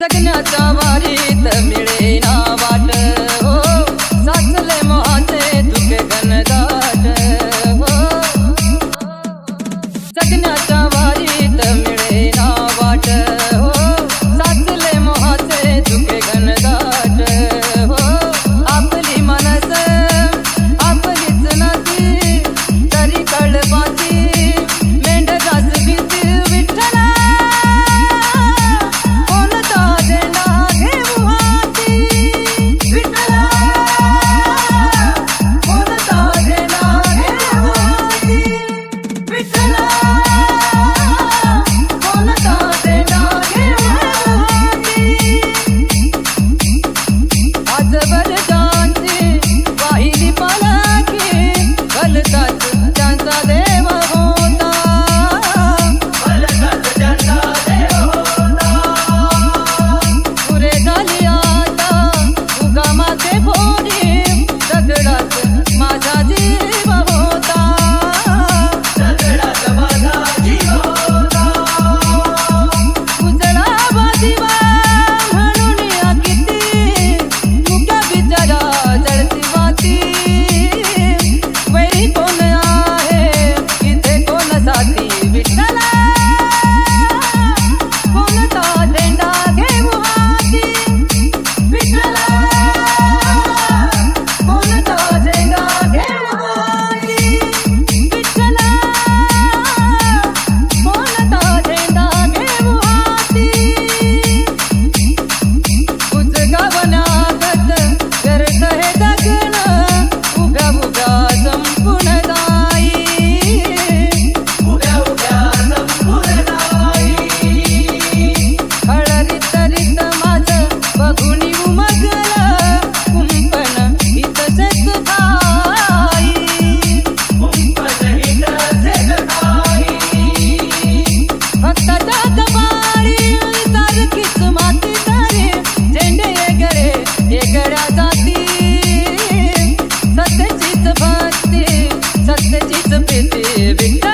जगण्याच्या वारीत मिळेना वाट हो, साचले मोहाचे धुके घनदाट हो. जगण्याच्या वारीत मिळेना वाट हो, साचले मोहाचे धुके घनदाट हो. आपली मनस आपलीच नदी तरी कळपाची मेंढरास भीती विठ्ठला. सत्यचीच भक्ती सत्यचीच प्रीती विठ्ठल.